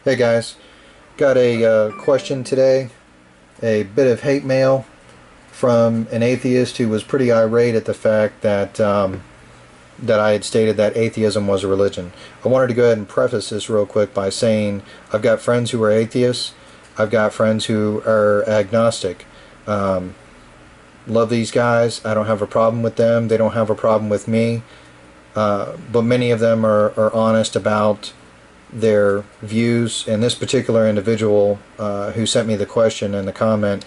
Hey guys, got a question today, a bit of hate mail from an atheist who was pretty irate at the fact that that I had stated that atheism was a religion. I wanted to go ahead and preface this real quick by saying I've got friends who are atheists, I've got friends who are agnostic. Love these guys, I don't have a problem with them, they don't have a problem with me, but many of them are honest about their views. And this particular individual who sent me the question and the comment,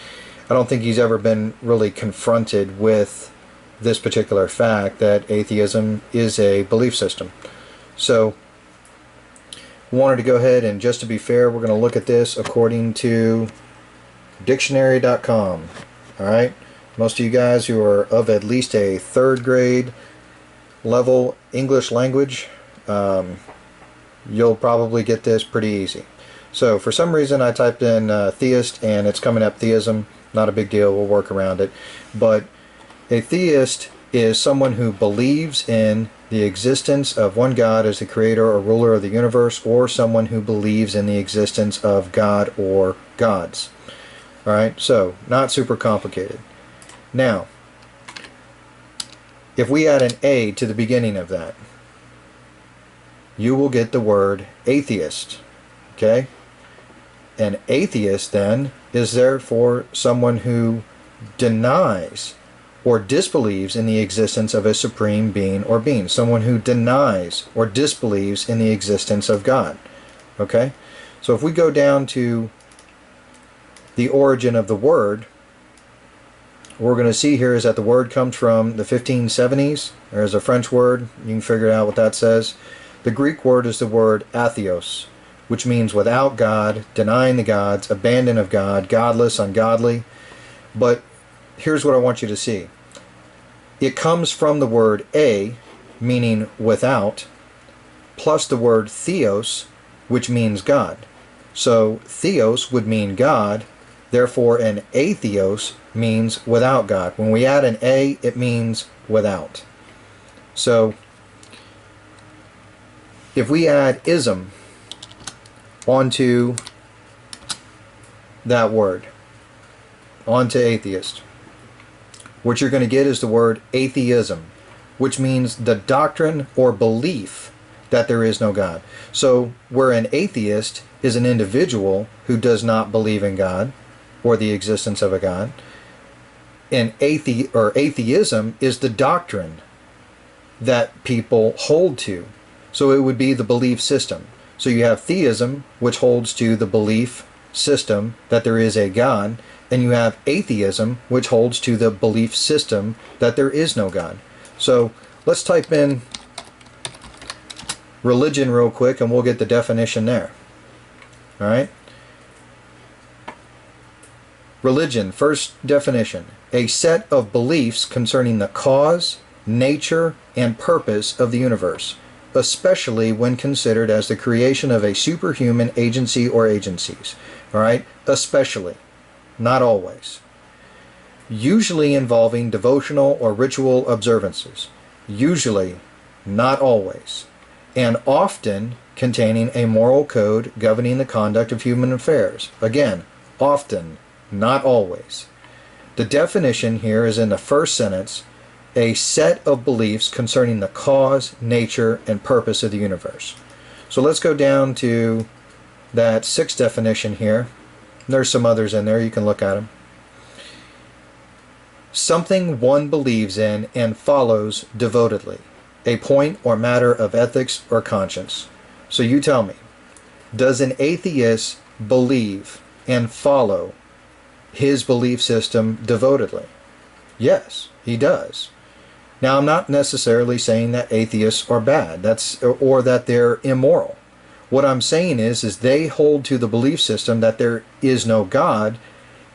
I don't think he's ever been really confronted with this particular fact that atheism is a belief system. So wanted to go ahead and, just to be fair, we're going to look at this according to dictionary.com. Alright, most of you guys who are of at least a third grade level English language, you'll probably get this pretty easy. So for some reason I typed in theist and it's coming up theism. Not a big deal, we'll work around it. But a theist is someone who believes in the existence of one God as the creator or ruler of the universe, or someone who believes in the existence of God or gods. Alright, so not super complicated. Now, if we add an A to the beginning of that, you will get the word atheist. Okay? An atheist then is therefore someone who denies or disbelieves in the existence of a supreme being or being. Someone who denies or disbelieves in the existence of God. Okay? So if we go down to the origin of the word, what we're going to see here is that the word comes from the 1570s. There's a French word. You can figure out what that says. The Greek word is the word atheos, which means without God, denying the gods, abandon of God, godless, ungodly. But here's what I want you to see. It comes from the word a, meaning without, plus the word theos, which means God. So theos would mean God, therefore an atheos means without God. When we add an a, it means without. So if we add ism onto that word, onto atheist, what you're going to get is the word atheism, which means the doctrine or belief that there is no God. So where an atheist is an individual who does not believe in God or the existence of a God, and atheism is the doctrine that people hold to. So it would be the belief system. So you have theism, which holds to the belief system that there is a God, and you have atheism, which holds to the belief system that there is no God. So let's type in religion real quick and we'll get the definition there. Alright? Religion, first definition: a set of beliefs concerning the cause, nature, and purpose of the universe, especially when considered as the creation of a superhuman agency or agencies. Alright? Especially. Not always. Usually involving devotional or ritual observances. Usually. Not always. And often containing a moral code governing the conduct of human affairs. Again, often. Not always. The definition here is in the first sentence: a set of beliefs concerning the cause, nature, and purpose of the universe. So let's go down to that sixth definition here. There's some others in there, you can look at them. Something one believes in and follows devotedly. A point or matter of ethics or conscience. So you tell me, does an atheist believe and follow his belief system devotedly? Yes, he does. Now, I'm not necessarily saying that atheists are bad, or that they're immoral. What I'm saying is they hold to the belief system that there is no God,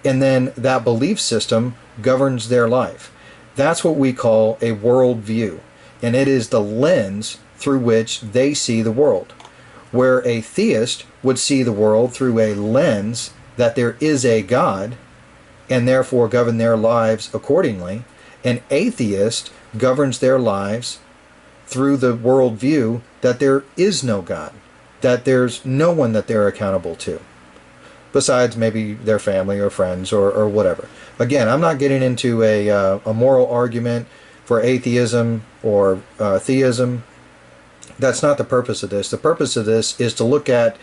and then that belief system governs their life. That's what we call a worldview, and it is the lens through which they see the world. Where a theist would see the world through a lens that there is a God, and therefore govern their lives accordingly, an atheist governs their lives through the worldview that there is no God. that there's no one that they're accountable to, besides maybe their family or friends or whatever. Again, I'm not getting into a moral argument for atheism or theism. That's not the purpose of this. The purpose of this is to look at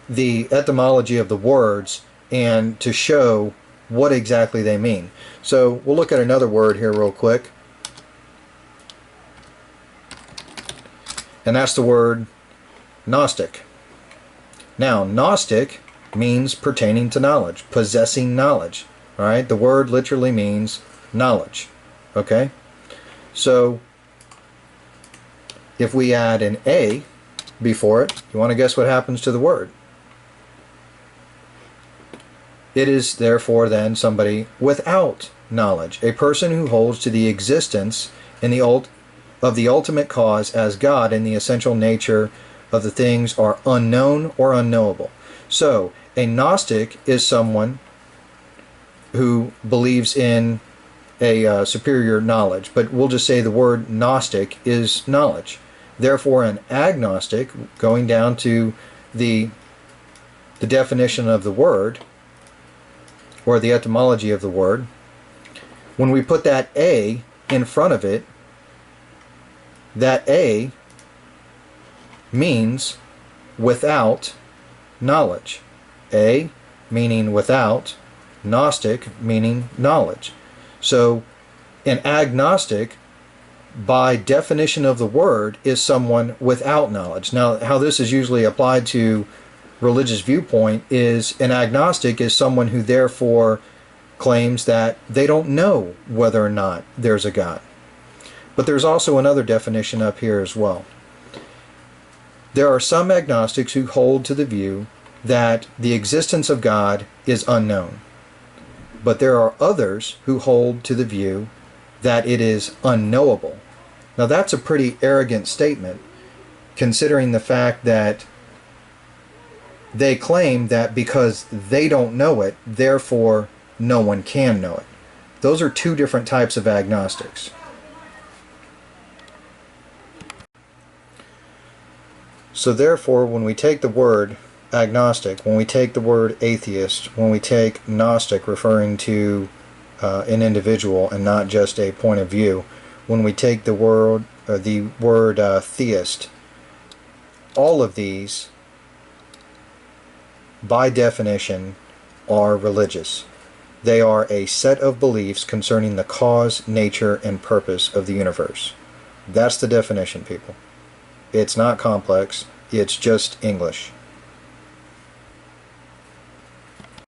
the etymology of the words and to show what exactly they mean. So we'll look at another word here real quick. And that's the word Gnostic. Now, Gnostic means pertaining to knowledge, possessing knowledge. All right? The word literally means knowledge. Okay? So, if we add an A before it, you want to guess what happens to the word? It is therefore then somebody without knowledge, a person who holds to the existence in the of the ultimate cause as God and the essential nature of the things are unknown or unknowable. So, a Gnostic is someone who believes in a superior knowledge, but we'll just say the word Gnostic is knowledge. Therefore, an agnostic, going down to the definition of the word, or the etymology of the word, when we put that A in front of it, that A means without knowledge. A meaning without, Gnostic meaning knowledge. So an agnostic, by definition of the word, is someone without knowledge. Now, how this is usually applied to religious viewpoint is an agnostic is someone who therefore claims that they don't know whether or not there's a God. But there's also another definition up here as well. There are some agnostics who hold to the view that the existence of God is unknown. But there are others who hold to the view that it is unknowable. Now that's a pretty arrogant statement, considering the fact that they claim that because they don't know it, therefore no one can know it. Those are two different types of agnostics. So therefore, when we take the word agnostic, when we take the word atheist, when we take Gnostic referring to an individual and not just a point of view, when we take the word theist, all of these, by definition, are religious. They are a set of beliefs concerning the cause, nature, and purpose of the universe. That's the definition, people. It's not complex. It's just English.